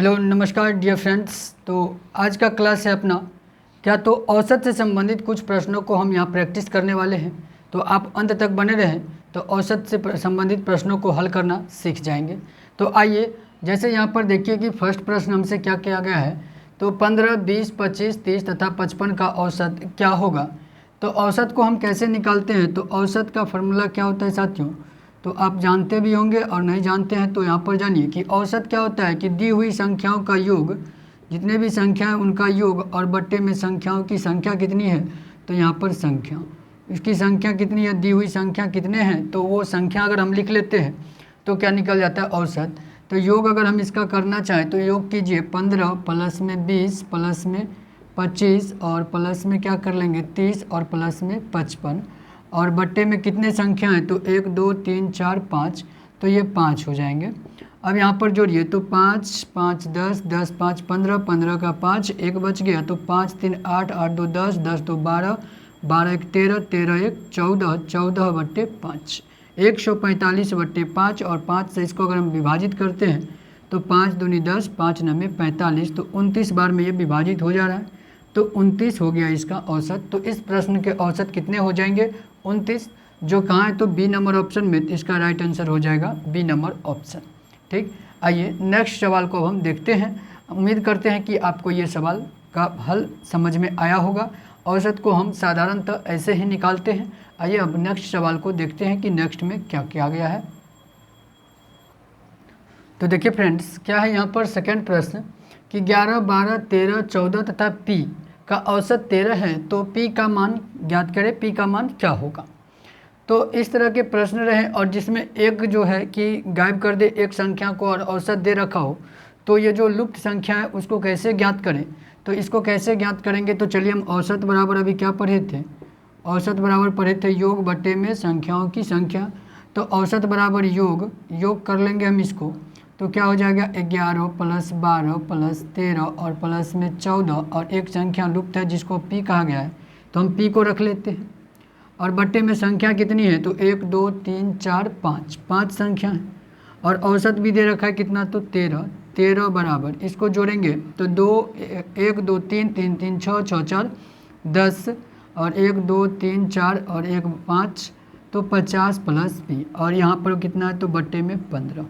Hello नमस्कार dear friends. तो आज का क्लास है अपना क्या तो औसत से संबंधित कुछ प्रश्नों को हम यहाँ प्रैक्टिस करने वाले हैं। तो आप अंत तक बने रहें तो औसत से संबंधित प्रश्नों को हल करना सीख जाएंगे। तो आइए, जैसे यहाँ पर देखिए कि फर्स्ट प्रश्न हमसे क्या किया गया है। तो 15, 20, 25, 30 तथा 55 का औसत क्या होगा। तो औसत को हम कैसे निकालते हैं, तो औसत का फॉर्मूला क्या होता है साथियों, तो आप जानते भी होंगे और नहीं जानते हैं तो यहाँ पर जानिए कि औसत क्या होता है कि दी हुई संख्याओं का योग, जितने भी संख्या हैं उनका योग और बट्टे में संख्याओं की संख्या कितनी है। तो यहाँ पर संख्या, इसकी संख्या कितनी है, दी हुई संख्या कितने हैं, तो वो संख्या अगर हम लिख लेते हैं तो क्या निकल जाता है औसत। तो योग अगर हम इसका करना चाहें तो योग कीजिए 15 प्लस में 20 प्लस में 25 और प्लस में क्या कर लेंगे 30 और प्लस में 55 और बट्टे में कितने संख्या हैं, तो 1 2 3 4 5, तो ये 5 हो जाएंगे। अब यहाँ पर जोड़िए तो 5 5 10 10 5 15 15 का 5 एक बच गया, तो 5 3 8 8 2 10 10 2 12 12 1 13 13 1 14 14 बट्टे 5 145 बट्टे 5 और 5 से इसको अगर हम विभाजित करते हैं तो 5 दूनी 10 5 9 45, तो 29 बार में ये विभाजित हो जा रहा है, तो 29 हो गया इसका औसत। तो इस प्रश्न के औसत कितने हो जाएंगे 29, जो कहाँ है तो बी नंबर ऑप्शन में, इसका राइट आंसर हो जाएगा बी नंबर ऑप्शन। ठीक, आइए नेक्स्ट सवाल को हम देखते हैं। उम्मीद करते हैं कि आपको ये सवाल का हल समझ में आया होगा। औसत को हम साधारणतः ऐसे ही निकालते हैं। आइए अब नेक्स्ट सवाल को देखते हैं कि नेक्स्ट में क्या किया गया है। तो देखिए फ्रेंड्स, क्या है यहाँ पर सेकेंड प्रश्न कि 11, 12, 13, 14 तथा पी का औसत 13 है, तो पी का मान ज्ञात करें, पी का मान क्या होगा। तो इस तरह के प्रश्न रहे और जिसमें एक जो है कि गायब कर दे एक संख्या को और औसत दे रखा हो, तो ये जो लुप्त संख्या है उसको कैसे ज्ञात करें। तो इसको कैसे ज्ञात करेंगे, तो चलिए हम औसत बराबर अभी क्या पढ़े थे, औसत बराबर पढ़े थे योग बट्टे में संख्याओं की संख्या। तो औसत बराबर योग कर लेंगे हम इसको, तो क्या हो जाएगा 11 प्लस 12 प्लस 13 और प्लस में 14 और एक संख्या लुप्त है जिसको पी कहा गया है, तो हम पी को रख लेते हैं। और बट्टे में संख्या कितनी है, तो 1 2 3 4 5 5 संख्या है और औसत भी दे रखा है कितना, तो 13 13 बराबर इसको जोड़ेंगे तो 2 1 2 3 3 3 6 6 4 10 और 1 2 3 4 और 1 5, तो 50 प्लस पी और यहाँ पर कितना है तो बट्टे में 15।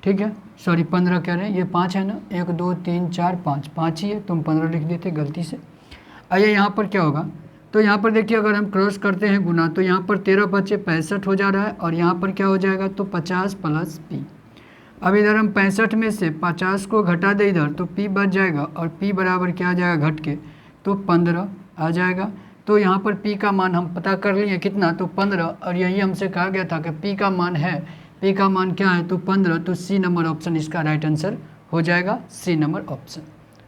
ठीक है, सॉरी 15 कह रहे हैं, ये 5 है ना, 1 2 3 4 5 5 ही है, तुम 15 लिख देते गलती से। आइए यहाँ पर क्या होगा, तो यहाँ पर देखिए अगर हम क्रॉस करते हैं गुना, तो यहाँ पर 13 बचे 65 हो जा रहा है और यहाँ पर क्या हो जाएगा तो 50 प्लस पी। अब इधर हम 65 में से 50 को घटा दे इधर, तो पी बच जाएगा और पी बराबर क्या आ जाएगा घट के, तो 15 आ जाएगा। तो यहाँ पर पी का मान हम पता कर लिए कितना, तो 15, और यही हमसे कहा गया था कि पी का मान है, पी का मान क्या है तो 15, तो सी नंबर ऑप्शन इसका राइट आंसर हो जाएगा, सी नंबर ऑप्शन।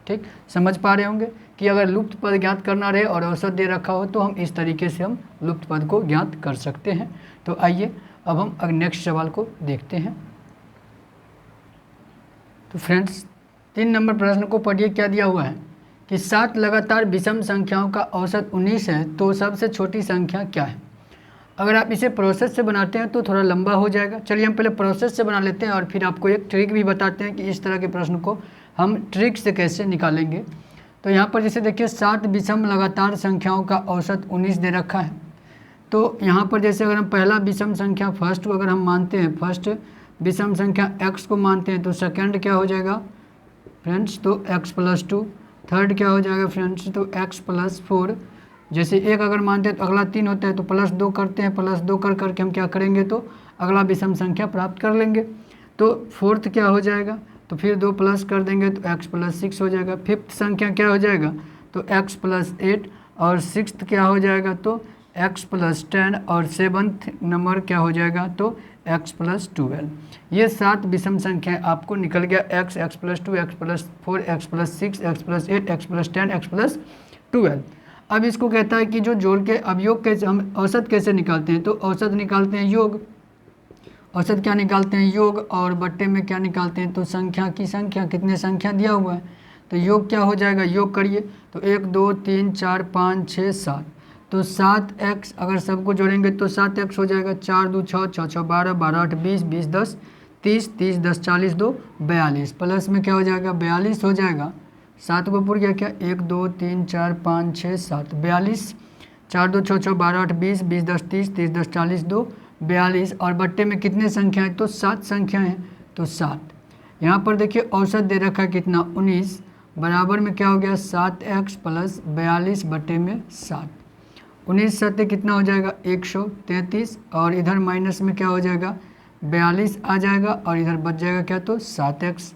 ठीक, समझ पा रहे होंगे कि अगर लुप्त पद ज्ञात करना रहे और औसत दे रखा हो तो हम इस तरीके से हम लुप्त पद को ज्ञात कर सकते हैं। तो आइए अब हम नेक्स्ट सवाल को देखते हैं। तो फ्रेंड्स 3 नंबर प्रश्न को पढ़िए, क्या दिया हुआ है कि 7 लगातार विषम संख्याओं का औसत 19 है, तो सबसे छोटी संख्या क्या है। अगर आप इसे प्रोसेस से बनाते हैं तो थोड़ा लंबा हो जाएगा। चलिए हम पहले प्रोसेस से बना लेते हैं और फिर आपको एक ट्रिक भी बताते हैं कि इस तरह के प्रश्न को हम ट्रिक से कैसे निकालेंगे। तो यहाँ पर जैसे देखिए 7 विषम लगातार संख्याओं का औसत 19 दे रखा है। तो यहाँ पर जैसे अगर हम पहला विषम संख्या फर्स्ट को अगर हम मानते हैं, फर्स्ट विषम संख्या x को मानते हैं, तो सेकंड क्या हो जाएगा फ्रेंड्स, तो x प्लस 2, थर्ड क्या हो जाएगा फ्रेंड्स, तो x प्लस 4। जैसे एक अगर मानते हैं तो अगला 3 होता है, तो प्लस 2 करते हैं, प्लस 2 कर करके हम क्या करेंगे तो अगला विषम संख्या प्राप्त कर लेंगे। तो फोर्थ क्या हो जाएगा, तो फिर 2 प्लस कर देंगे तो x प्लस 6 हो जाएगा। फिफ्थ संख्या क्या हो जाएगा तो x प्लस 8 और सिक्स्थ क्या हो जाएगा तो x प्लस 10 और सेवन्थ नंबर क्या हो जाएगा तो x प्लस 12। ये 7 विषम संख्या आपको निकल गया, x plus 2, x plus 4, x plus 6, x plus 8, x plus 10, x plus 12। अब इसको कहता है कि जो जोड़ के अब योग कैसे, हम औसत कैसे निकालते हैं, तो औसत निकालते हैं योग, औसत क्या निकालते हैं योग, और बट्टे में क्या निकालते हैं तो संख्या की संख्या, कितने संख्या दिया हुआ है, तो योग क्या हो जाएगा, योग करिए तो 1 2 3 4 5 6 7, तो 7x अगर सबको जोड़ेंगे तो 7x हो जाएगा, 4 2 6 6 6 12 12 8 20 20 10 30, 30 10 40 2 42, प्लस में क्या हो जाएगा 42 हो जाएगा, 7 को पूर गया क्या 1 2 3 4 5 6 7 42, 4 2 6 6 12 8 20, 20 10 30, 30 10 40 2 42, और बट्टे में कितने संख्या है तो 7 संख्या है तो 7। यहाँ पर देखिए औसत दे रखा है कितना 19, बराबर में क्या हो गया 7x प्लस 42 बटे में 7, 19 सत्य कितना हो जाएगा 133, और इधर माइनस में क्या हो जाएगा 42 आ जाएगा, और इधर बच जाएगा क्या तो 7x।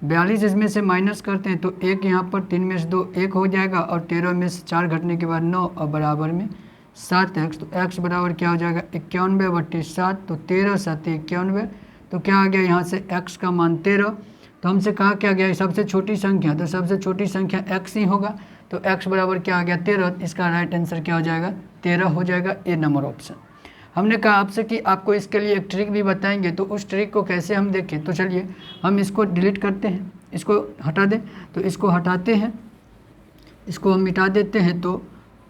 42 इसमें से माइनस करते हैं तो 1 यहाँ पर 3 में से 2 1 हो जाएगा, और 13 में से 4 घटने के बाद 9 और बराबर में 7x, तो x बराबर क्या हो जाएगा 91/7, तो 13 7 91, तो क्या आ गया यहाँ से x का मान 13। तो हमसे कहा क्या गया सबसे छोटी संख्या, तो सबसे छोटी संख्या x ही होगा, तो x बराबर क्या आ गया 13, इसका राइट आंसर क्या हो जाएगा 13 हो जाएगा, ए नंबर ऑप्शन। हमने कहा आपसे कि आपको इसके लिए एक ट्रिक भी बताएंगे, तो उस ट्रिक को कैसे हम देखें, तो चलिए हम इसको डिलीट करते हैं, इसको हटा दें, तो इसको हटाते हैं, इसको हम मिटा देते हैं, तो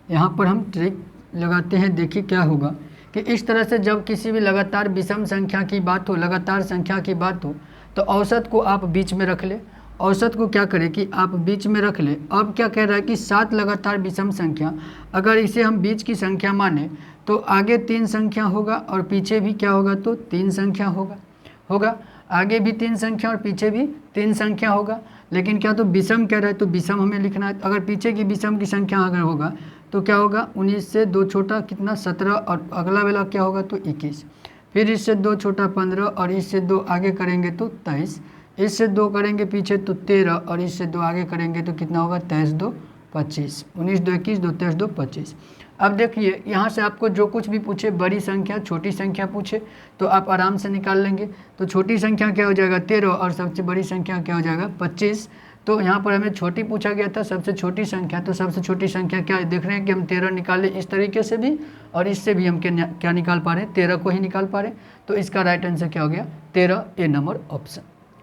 यहाँ पर हम ट्रिक लगाते हैं। देखिए क्या होगा कि इस तरह से जब किसी भी लगातार विषम संख्या की बात हो, लगातार संख्या की बात हो, तो औसत को आप बीच में रख ले, औसत को क्या करें कि आप बीच में रख ले। अब क्या कह रहा है कि 7 लगातार विषम संख्या, अगर इसे हम बीच की संख्या माने तो आगे 3 संख्या होगा और पीछे भी क्या होगा तो 3 संख्या होगा आगे भी 3 संख्या और पीछे भी 3 संख्या होगा। लेकिन क्या तो विषम कह रहा है तो विषम हमें लिखना है। अगर पीछे की विषम की संख्या अगर होगा तो क्या होगा 19 से 2 छोटा कितना 17, और अगला वाला क्या होगा तो 21, फिर इससे 2 छोटा 15, और इससे 2 आगे करेंगे तो 23, इससे 2 करेंगे पीछे तो 13, और इससे 2 आगे करेंगे तो कितना होगा 23 2 25, 19 2 21 2 23 2 25। अब देखिए यहाँ से आपको जो कुछ भी पूछे, बड़ी संख्या छोटी संख्या पूछे तो आप आराम से निकाल लेंगे। तो छोटी संख्या क्या हो जाएगा 13, और सबसे बड़ी संख्या क्या हो जाएगा 25। तो यहाँ पर हमें छोटी पूछा गया था, सबसे छोटी संख्या, तो सबसे छोटी संख्या क्या है, देख रहे हैं कि हम 13 निकाले इस तरीके से भी, और इससे भी हम क्या निकाल पा रहे हैं 13 को ही निकाल पा रहे हैं। तो इसका राइट आंसर क्या हो गया 13, ए नंबर ऑप्शन।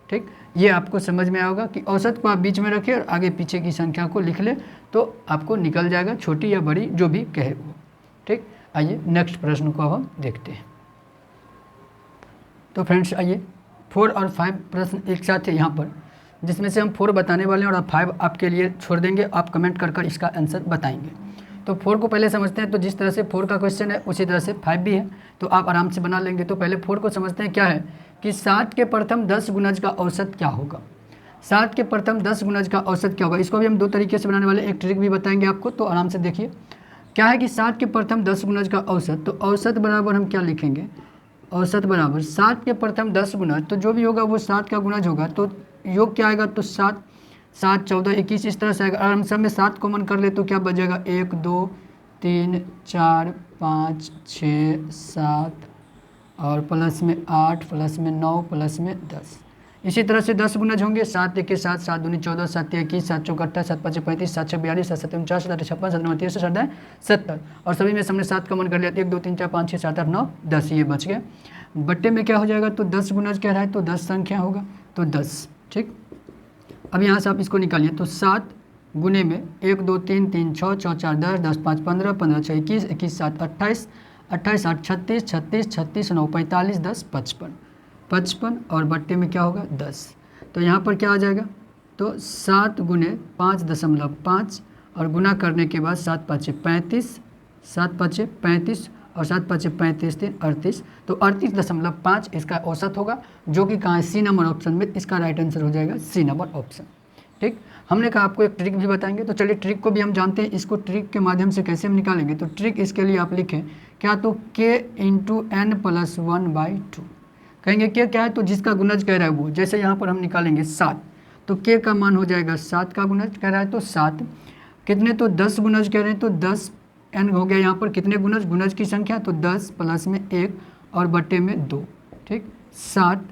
ठीक, ये आपको समझ में आएगा कि औसत को आप बीच में रखें और आगे पीछे की संख्या को लिख ले तो आपको निकल जाएगा, छोटी या बड़ी जो भी कहे वो। ठीक, आइए नेक्स्ट प्रश्न को अब हम देखते हैं। तो फ्रेंड्स आइए 4 और 5 प्रश्न एक साथ है यहाँ पर, जिसमें से हम 4 बताने वाले हैं और 5 आपके लिए छोड़ देंगे, आप कमेंट कर इसका आंसर बताएंगे। तो 4 को पहले समझते हैं। तो जिस तरह से 4 का क्वेश्चन है उसी तरह से 5 भी है, तो आप आराम से बना लेंगे। तो पहले 4 को समझते हैं। क्या है कि 7 के प्रथम 10 गुणज का औसत क्या होगा। 7 के प्रथम 10 गुणज का औसत क्या होगा, इसको भी हम 2 तरीके से बनाने वाले, एक ट्रिक भी बताएंगे आपको, तो आराम से देखिए। क्या है कि 7 के प्रथम 10 गुणज का औसत, तो औसत बराबर हम क्या लिखेंगे, औसत बराबर 7 के प्रथम 10 गुणज, तो जो भी होगा वो 7 का गुणज होगा, तो योग क्या आएगा तो 7 7 14 21 इस तरह से आएगा। और हम सब में 7 कॉमन कर ले तो क्या बच जाएगा 1 2 3 4 5 6 7, और प्लस में 8 प्लस में 9 प्लस में 10। इसी तरह से 10 गुणज होंगे, 7 1 7 7 दूनी 14 7 21 7 चौक 28 7 5 35 7 6 42 7 7 49 7 56 7 9 30 7 70, और सभी में हमने 7 कॉमन कर लिया, 1 2 3 4 5 6 7 8 9 10, ये बच गया। बट्टे में क्या हो जाएगा तो 10 गुणज कह रहा है तो 10 संख्या होगा तो 10। ठीक, अब यहाँ से आप इसको निकालिए, तो 7 गुने में 1 2 3 3 6 6 4 10 10 5 15 15 6 21 21 7 28 28 8 36 36 36 9 45 10 55 55, और बट्टे में क्या होगा 10। तो यहाँ पर क्या आ जाएगा तो 7 गुने 5.5, और गुना करने के बाद 7 5 35 7 5 35, और 7 5 35 3 38, तो 38.5 इसका औसत होगा, जो कि कहाँ है सी नंबर ऑप्शन में। इसका राइट आंसर हो जाएगा सी नंबर ऑप्शन। ठीक, हमने कहा आपको एक ट्रिक भी बताएंगे, तो चलिए ट्रिक को भी हम जानते हैं, इसको ट्रिक के माध्यम से कैसे हम निकालेंगे। तो ट्रिक इसके लिए आप लिखें क्या तो k × n + 1/2, कहेंगे क्या है तो जिसका गुणज कह रहा है वो, जैसे यहाँ पर हम निकालेंगे 7, तो k का मान हो जाएगा 7 का गुणज कह रहा है तो 7, कितने तो 10 गुणज कह रहे हैं तो 10, n हो गया यहाँ पर कितने गुणज, गुणज की संख्या तो 10 प्लस में 1 और बट्टे में 2। ठीक, 7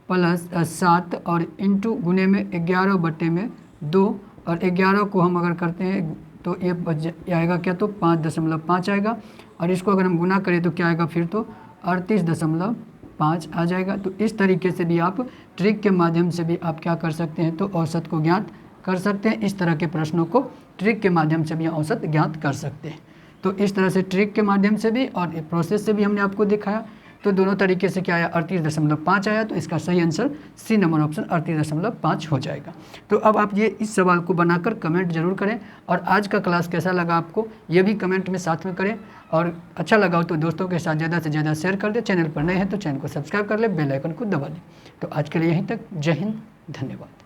प्लस 7 और इंटू गुने में 11 बट्टे में 2, और 11 को हम अगर करते हैं तो ये आएगा क्या तो 5.5 आएगा, और इसको अगर हम गुना करें तो क्या आएगा फिर तो 38.5 आ जाएगा। तो इस तरीके से भी आप ट्रिक के माध्यम से भी आप क्या कर सकते हैं तो औसत को ज्ञात कर सकते हैं। इस तरह के प्रश्नों को ट्रिक के माध्यम से भी औसत ज्ञात कर सकते हैं। तो इस तरह से ट्रिक के माध्यम से भी और प्रोसेस से भी हमने आपको दिखाया तो दोनों तरीके से क्या आया 38.5 आया, तो इसका सही आंसर सी नंबर ऑप्शन 38.5 हो जाएगा। तो अब आप ये इस सवाल को बनाकर कमेंट जरूर करें, और आज का क्लास कैसा लगा आपको ये भी कमेंट में साथ में करें, और अच्छा लगा हो तो दोस्तों के साथ ज़्यादा से ज़्यादा शेयर कर दें। चैनल पर नए हैं तो चैनल को सब्सक्राइब कर ले, बेल आइकन को दबा दें। तो आज के लिए यहीं तक, जय हिंद, धन्यवाद।